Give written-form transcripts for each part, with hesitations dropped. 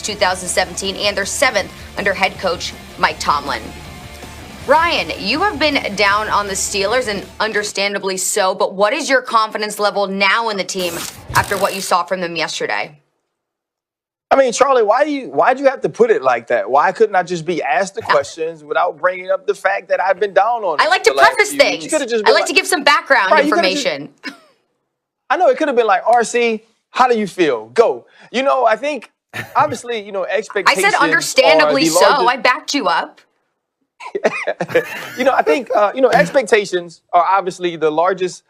2017 and their 7th under head coach Mike Tomlin. Ryan, you have been down on the Steelers, and understandably so, but what is your confidence level now in the team after what you saw from them yesterday? I mean, Charlie, why'd you have to put it like that? Why couldn't I just be asked the questions without bringing up the fact that I've been down on it? I like to preface things. I like to give some background information. I know it could have been like, RC, how do you feel? Go. I think, obviously, expectations. I said understandably so. I backed you up. I think, expectations are obviously the largest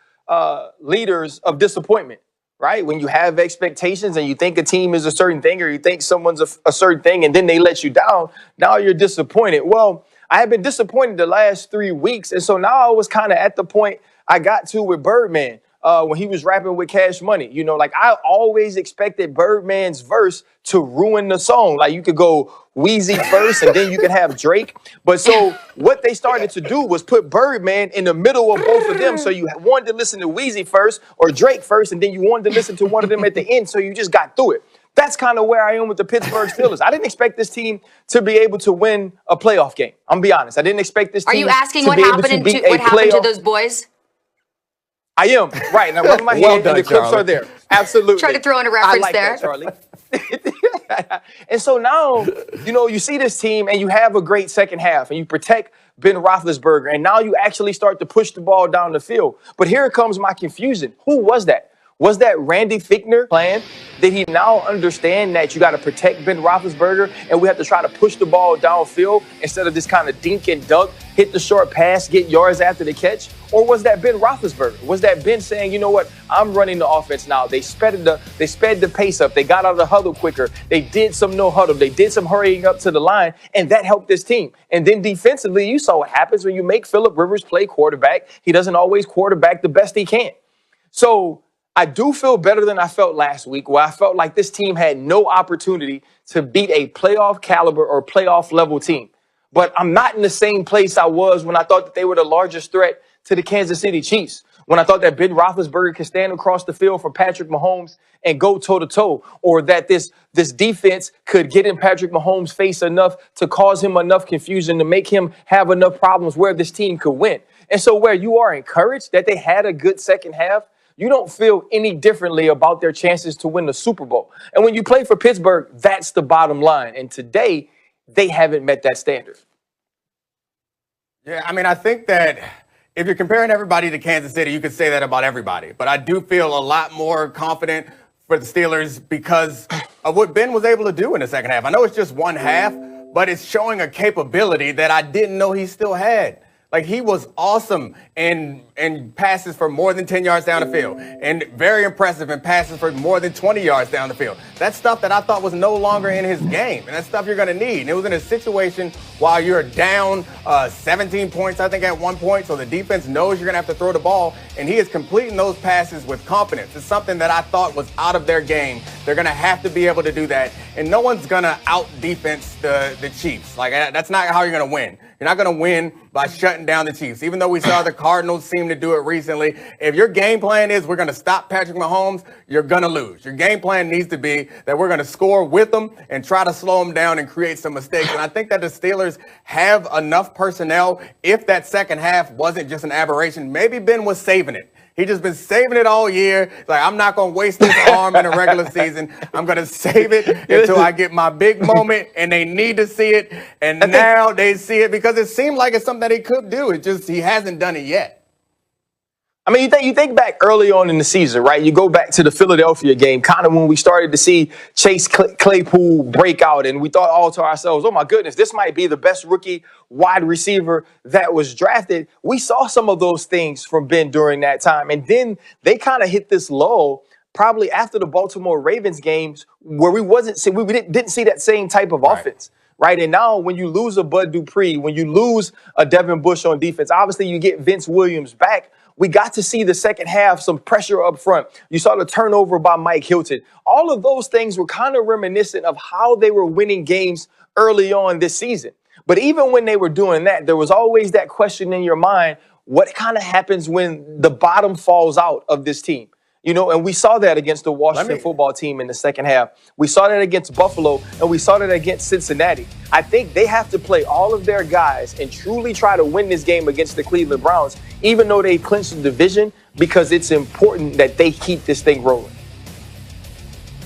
leaders of disappointment, right? When you have expectations and you think a team is a certain thing, or you think someone's a certain thing, and then they let you down, now you're disappointed. Well, I have been disappointed the last 3 weeks. And so now I was kind of at the point I got to with Birdman. When he was rapping with Cash Money, I always expected Birdman's verse to ruin the song. Like, you could go Wheezy first and then you could have Drake. But so what they started to do was put Birdman in the middle of both of them. So you wanted to listen to Wheezy first or Drake first, and then you wanted to listen to one of them at the end. So you just got through it. That's kind of where I am with the Pittsburgh Steelers. I didn't expect this team to be able to win a playoff game. I'm gonna be honest. I didn't expect this team. Are you asking what happened to those boys? I am. Right. Now, rub my hand, and the clips are there. Absolutely. Try to throw in a reference there. That, Charlie. And so now, you see this team and you have a great second half and you protect Ben Roethlisberger, and now you actually start to push the ball down the field. But here comes my confusion. Who was that? Was that Randy Fichtner plan? Did he now understand that you got to protect Ben Roethlisberger and we have to try to push the ball downfield instead of this kind of dink and dunk, hit the short pass, get yards after the catch? Or was that Ben Roethlisberger? Was that Ben saying, you know what, I'm running the offense now? They sped the pace up. They got out of the huddle quicker. They did some no huddle. They did some hurrying up to the line, and that helped this team. And then defensively, you saw what happens when you make Phillip Rivers play quarterback. He doesn't always quarterback the best he can. So I do feel better than I felt last week, where I felt like this team had no opportunity to beat a playoff caliber or playoff level team. But I'm not in the same place I was when I thought that they were the largest threat to the Kansas City Chiefs, when I thought that Ben Roethlisberger could stand across the field for Patrick Mahomes and go toe-to-toe, or that this defense could get in Patrick Mahomes' face enough to cause him enough confusion to make him have enough problems where this team could win. And so where you are encouraged that they had a good second half, you don't feel any differently about their chances to win the Super Bowl. And when you play for Pittsburgh, that's the bottom line. And today, they haven't met that standard. Yeah, I mean, I think that if you're comparing everybody to Kansas City, you could say that about everybody. But I do feel a lot more confident for the Steelers because of what Ben was able to do in the second half. I know it's just one half, but it's showing a capability that I didn't know he still had. Like, he was awesome in passes for more than 10 yards down the field, and very impressive in passes for more than 20 yards down the field. That's stuff that I thought was no longer in his game, and that's stuff you're going to need. And it was in a situation while you're down 17 points, I think, at one point, so the defense knows you're going to have to throw the ball, and he is completing those passes with confidence. It's something that I thought was out of their game. They're going to have to be able to do that, and no one's going to out-defense the Chiefs. Like, that's not how you're going to win. You're not going to win by shutting down the Chiefs. Even though we saw the Cardinals seem to do it recently, if your game plan is we're going to stop Patrick Mahomes, you're going to lose. Your game plan needs to be that we're going to score with them and try to slow them down and create some mistakes. And I think that the Steelers have enough personnel. If that second half wasn't just an aberration, maybe Ben was saving it. He just been saving it all year. Like, I'm not going to waste this arm in a regular season. I'm going to save it until I get my big moment, and they need to see it. And now they see it because it seemed like it's something that he could do. It just, he hasn't done it yet. I mean, you think back early on in the season, right? You go back to the Philadelphia game, kind of when we started to see Chase Claypool break out, and we thought all to ourselves, oh, my goodness, this might be the best rookie wide receiver that was drafted. We saw some of those things from Ben during that time, and then they kind of hit this lull probably after the Baltimore Ravens games where we didn't see that same type of offense. Right. And now when you lose a Bud Dupree, when you lose a Devin Bush on defense, obviously you get Vince Williams back. We got to see the second half, some pressure up front. You saw the turnover by Mike Hilton. All of those things were kind of reminiscent of how they were winning games early on this season. But even when they were doing that, there was always that question in your mind, what kind of happens when the bottom falls out of this team? And we saw that against the Washington football team in the second half. We saw that against Buffalo, and we saw that against Cincinnati. I think they have to play all of their guys and truly try to win this game against the Cleveland Browns, even though they clinched the division, because it's important that they keep this thing rolling.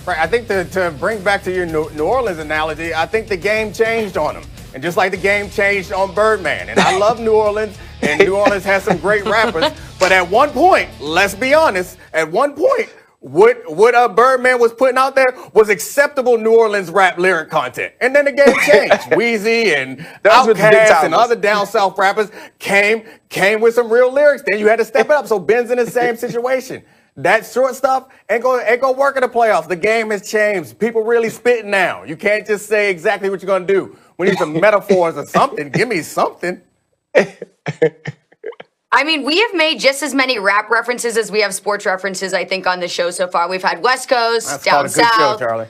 Right. I think to bring back to your New Orleans analogy, I think the game changed on them. And just like the game changed on Birdman. And I love New Orleans, and New Orleans has some great rappers. But at one point, let's be honest, at one point, what Birdman was putting out there was acceptable New Orleans rap lyric content. And then the game changed. Wheezy and Outkast and other down south rappers came with some real lyrics. Then you had to step it up. So Ben's in the same situation. That short stuff ain't gonna work in the playoffs. The game has changed. People really spitting now. You can't just say exactly what you're gonna do. We need some metaphors or something. Give me something. I mean, we have made just as many rap references as we have sports references, I think, on the show so far. We've had West Coast, That's down called a good south. show, Charlie.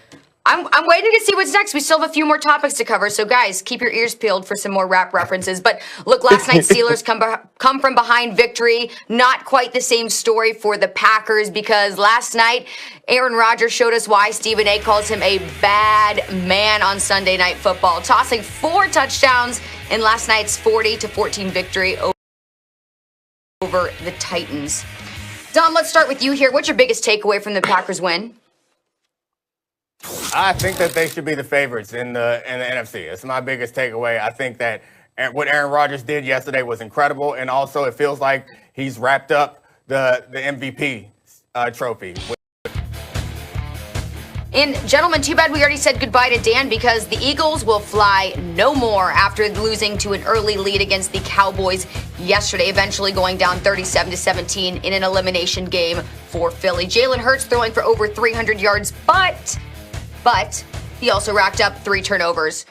I'm waiting to see what's next. We still have a few more topics to cover. So, guys, keep your ears peeled for some more rap references. But, look, last night's Steelers come from behind victory. Not quite the same story for the Packers, because last night Aaron Rodgers showed us why Stephen A. calls him a bad man on Sunday Night Football, tossing 4 touchdowns in last night's 40-14 victory over the Titans. Dom, let's start with you here. What's your biggest takeaway from the Packers win? I think that they should be the favorites in the NFC. It's my biggest takeaway. I think that what Aaron Rodgers did yesterday was incredible, and also it feels like he's wrapped up the MVP trophy. And gentlemen, too bad we already said goodbye to Dan, because the Eagles will fly no more after losing to an early lead against the Cowboys yesterday, eventually going down 37-17 in an elimination game for Philly. Jalen Hurts throwing for over 300 yards, but he also racked up 3 turnovers.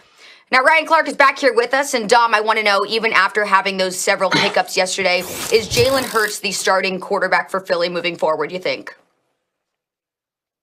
Now, Ryan Clark is back here with us, and Dom, I want to know, even after having those several hiccups yesterday, is Jalen Hurts the starting quarterback for Philly moving forward, you think?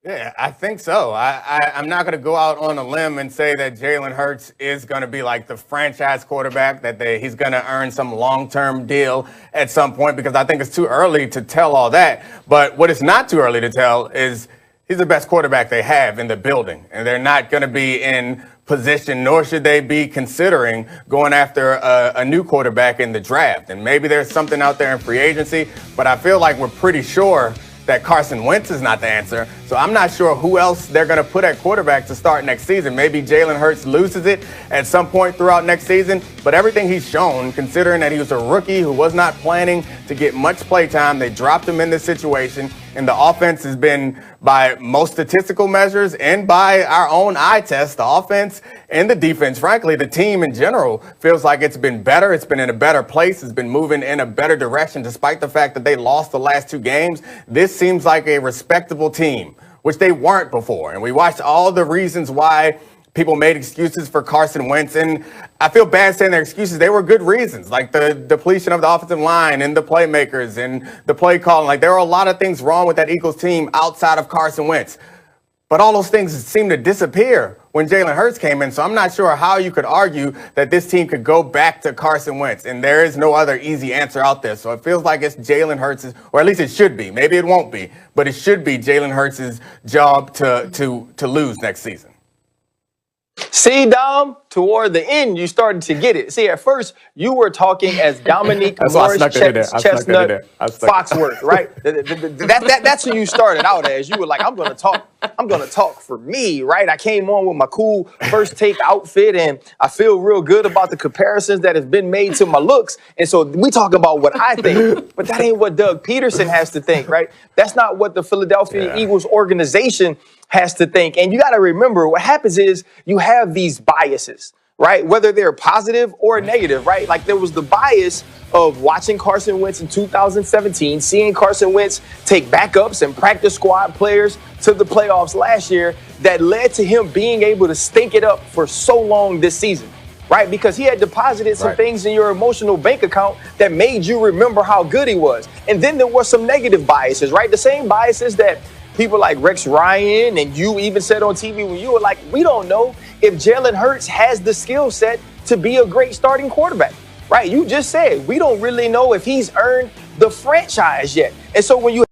Yeah, I think so. I'm not going to go out on a limb and say that Jalen Hurts is going to be like the franchise quarterback, that he's going to earn some long-term deal at some point, because I think it's too early to tell all that. But what is not too early to tell is he's the best quarterback they have in the building, and they're not going to be in position, nor should they be considering going after a new quarterback in the draft. And maybe there's something out there in free agency, but I feel like we're pretty sure that Carson Wentz is not the answer. So I'm not sure who else they're going to put at quarterback to start next season. Maybe Jalen Hurts loses it at some point throughout next season. But everything he's shown, considering that he was a rookie who was not planning to get much play time, they dropped him in this situation. And the offense has been, by most statistical measures and by our own eye test, the offense and the defense, frankly, the team in general feels like it's been better. It's been in a better place. It's been moving in a better direction, despite the fact that they lost the last 2 games. This seems like a respectable team, which they weren't before. And we watched all the reasons why people made excuses for Carson Wentz, and I feel bad saying their excuses. They were good reasons, like the depletion of the offensive line and the playmakers and the play calling. Like, there were a lot of things wrong with that Eagles team outside of Carson Wentz. But all those things seem to disappear when Jalen Hurts came in. So I'm not sure how you could argue that this team could go back to Carson Wentz. And there is no other easy answer out there. So it feels like it's Jalen Hurts', or at least it should be. Maybe it won't be, but it should be Jalen Hurts' job to lose next season. See, Dom, toward the end, you started to get it. See, at first, you were talking as Dominique Morris Chestnut Foxworth, right? That's who you started out as. You were like, I'm gonna talk for me, right? I came on with my cool first take outfit, and I feel real good about the comparisons that have been made to my looks. And so we talk about what I think, but that ain't what Doug Peterson has to think, right? That's not what the Philadelphia Eagles organization has to think. And you got to remember, what happens is you have these biases, right? Whether they're positive or negative, right? Like, there was the bias of watching Carson Wentz in 2017, seeing Carson Wentz take backups and practice squad players to the playoffs last year, that led to him being able to stink it up for so long this season, right? Because he had deposited some things in your emotional bank account that made you remember how good he was. And then there were some negative biases, right? The same biases that people like Rex Ryan and you even said on TV when you were like, we don't know if Jalen Hurts has the skill set to be a great starting quarterback, right? You just said we don't really know if he's earned the franchise yet. And so when you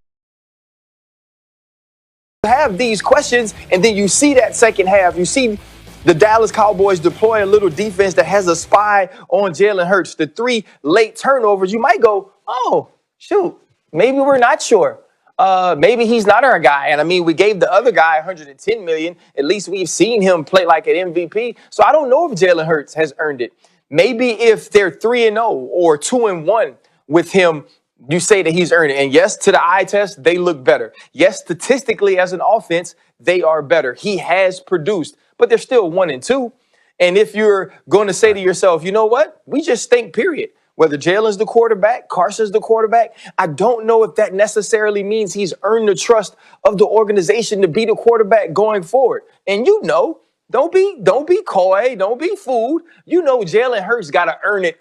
have these questions, and then you see that second half. You see the Dallas Cowboys deploy a little defense that has a spy on Jalen Hurts. The 3 late turnovers, you might go, oh, shoot, maybe we're not sure. Maybe he's not our guy. And I mean, we gave the other guy $110 million. At least we've seen him play like an MVP. So I don't know if Jalen Hurts has earned it. Maybe if they're 3-0 or 2-1 with him, you say that he's earned it. And yes, to the eye test, they look better. Yes, statistically as an offense, they are better. He has produced, but they're still 1-2. And if you're going to say to yourself, you know what? We just stink, period. Whether Jalen's the quarterback, Carson's the quarterback, I don't know if that necessarily means he's earned the trust of the organization to be the quarterback going forward. And you know, don't be coy, don't be fooled. You know Jalen Hurts got to earn it.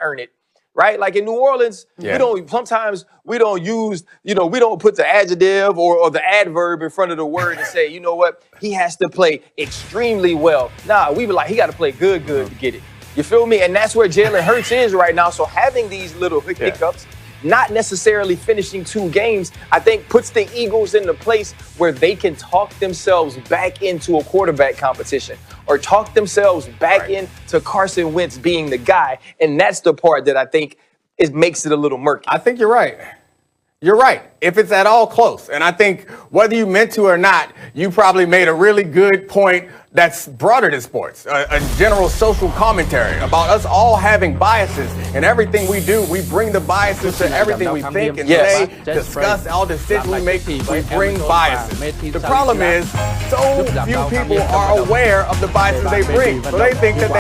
Right? Like in New Orleans, we don't use, we don't put the adjective or the adverb in front of the word and say, you know what, he has to play extremely well. Nah, we be like, he got to play good to get it. You feel me? And that's where Jalen Hurts is right now. So having these little hiccups, not necessarily finishing 2 games, I think puts the Eagles in the place where they can talk themselves back into a quarterback competition or talk themselves back into Carson Wentz being the guy. And that's the part that I think makes it a little murky. I think you're right. You're right. If it's at all close. And I think whether you meant to or not, you probably made a really good point that's broader than sports, a general social commentary about us all having biases. And everything we do, we bring the biases to everything we think and say, discuss, all decisions we make, we bring biases. The problem is so few people are aware of the biases they bring. So they think that